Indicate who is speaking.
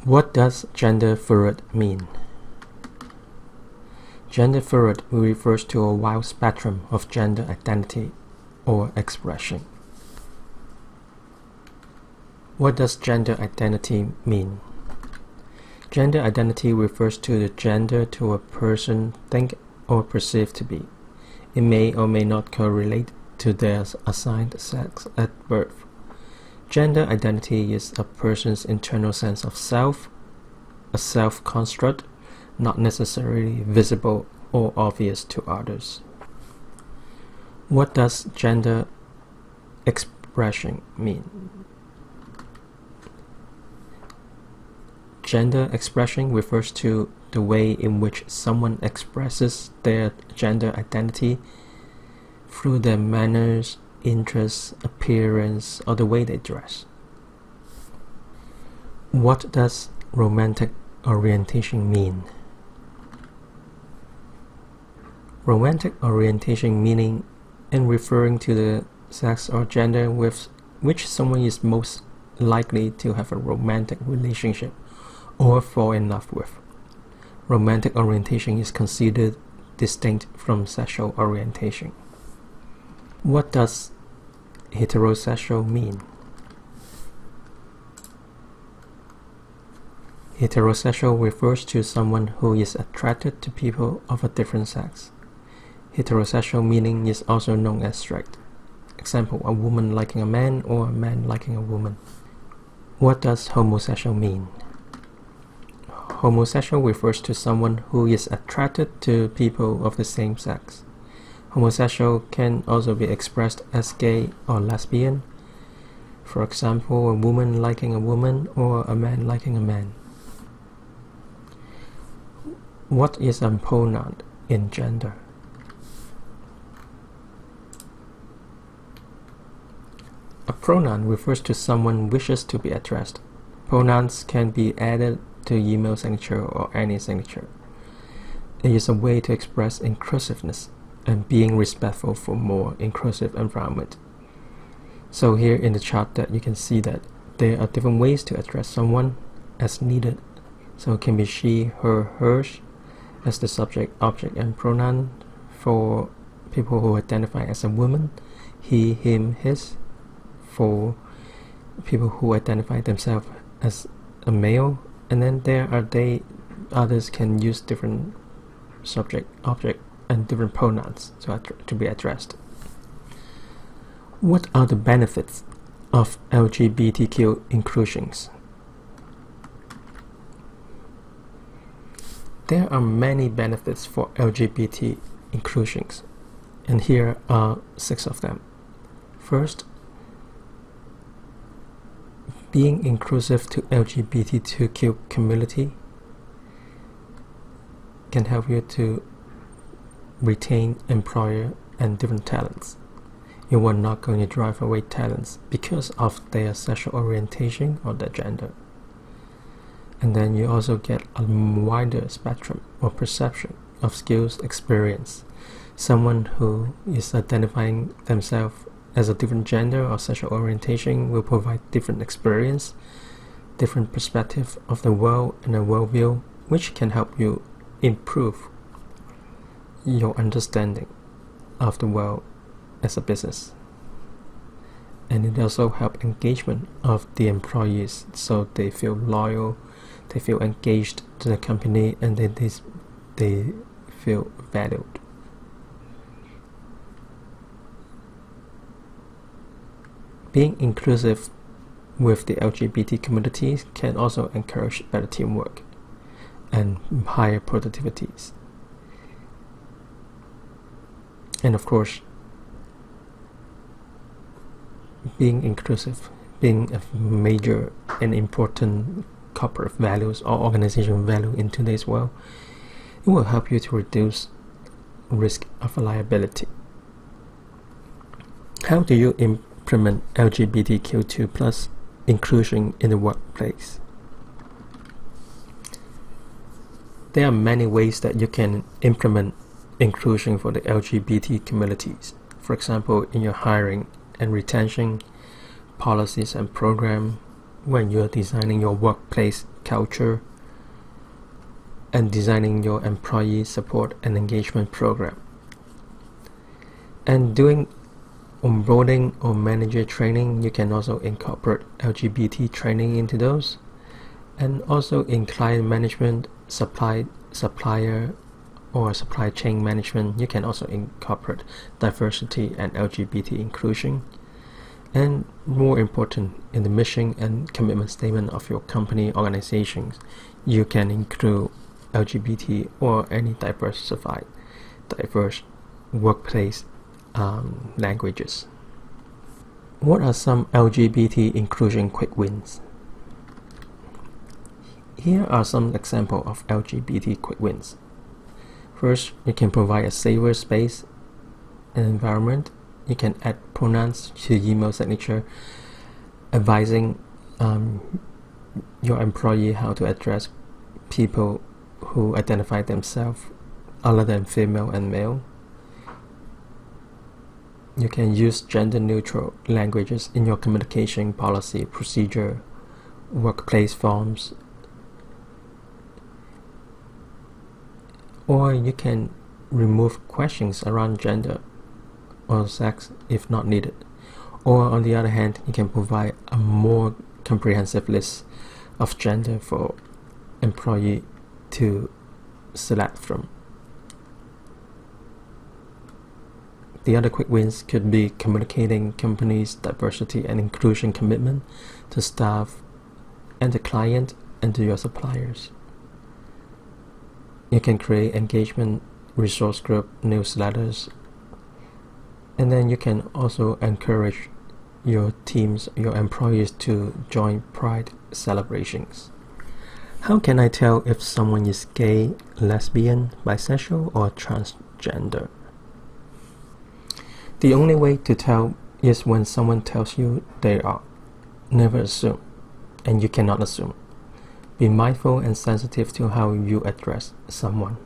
Speaker 1: What does gender fluid mean? Gender fluid refers to a wide spectrum of gender identity or expression. What does gender identity mean? Gender identity refers to the gender to a person think or perceive to be. It may or may not correlate to their assigned sex at birth. Gender identity is a person's internal sense of self, a self-construct, not necessarily visible or obvious to others. What does gender expression mean? Gender expression refers to the way in which someone expresses their gender identity through their manners, interests, appearance, or the way they dress. What does romantic orientation mean? Romantic orientation meaning in referring to the sex or gender with which someone is most likely to have a romantic relationship or fall in love with. Romantic orientation is considered distinct from sexual orientation. What does heterosexual mean? Heterosexual refers to someone who is attracted to people of a different sex. Heterosexual meaning is also known as straight. Example, a woman liking a man or a man liking a woman. What does homosexual mean? Homosexual refers to someone who is attracted to people of the same sex. Homosexual can also be expressed as gay or lesbian. For example, a woman liking a woman or a man liking a man. What is a pronoun in gender? A pronoun refers to someone wishes to be addressed. Pronouns can be added to email signature or any signature. It is a way to express inclusiveness and being respectful for more inclusive environment. So here in the chart that you can see that there are different ways to address someone as needed. So it can be she, her, hers as the subject, object, and pronoun for people who identify as a woman, he, him, his for people who identify themselves as a male, and then there are others can use different subject, object, and different pronouns to be addressed. What are the benefits of LGBTQ inclusions? There are many benefits for LGBT inclusions, and here are 6 of them. First, being inclusive to LGBTQ community can help you to retain employer and different talents. You are not going to drive away talents because of their sexual orientation or their gender. And then you also get a wider spectrum or perception of skills experience. Someone who is identifying themselves as a different gender or sexual orientation will provide different experience, different perspective of the world and a worldview, which can help you improve your understanding of the world as a business. And it also helps engagement of the employees, so they feel loyal, they feel engaged to the company, and they feel valued. Being inclusive with the LGBT community can also encourage better teamwork and higher productivities. And of course, being inclusive, being a major and important corporate values or organization value in today's world, it will help you to reduce risk of liability. How do you implement LGBTQ2+ inclusion in the workplace? There are many ways that you can implement inclusion for the LGBT communities. For example, in your hiring and retention policies and program, when you're designing your workplace culture, and designing your employee support and engagement program. And doing onboarding or manager training, you can also incorporate LGBT training into those. And also in client management, supplier or supply chain management, you can also incorporate diversity and LGBT inclusion. And more important, in the mission and commitment statement of your company organizations, you can include LGBT or any diverse workplace languages. What are some LGBT inclusion quick wins? Here are some examples of LGBT quick wins. First, you can provide a safer space and environment. You can add pronouns to email signature, advising your employee how to address people who identify themselves other than female and male. You can use gender-neutral languages in your communication policy, procedure, workplace forms, or you can remove questions around gender or sex if not needed. Or on the other hand, you can provide a more comprehensive list of gender for employee to select from. The other quick wins could be communicating company's diversity and inclusion commitment to staff and the client and to your suppliers. You can create engagement resource group newsletters, and then you can also encourage your teams, your employees to join Pride celebrations. How can I tell if someone is gay, lesbian, bisexual, or transgender? The only way to tell is when someone tells you they are. Never assume, and you cannot assume. Be mindful and sensitive to how you address someone.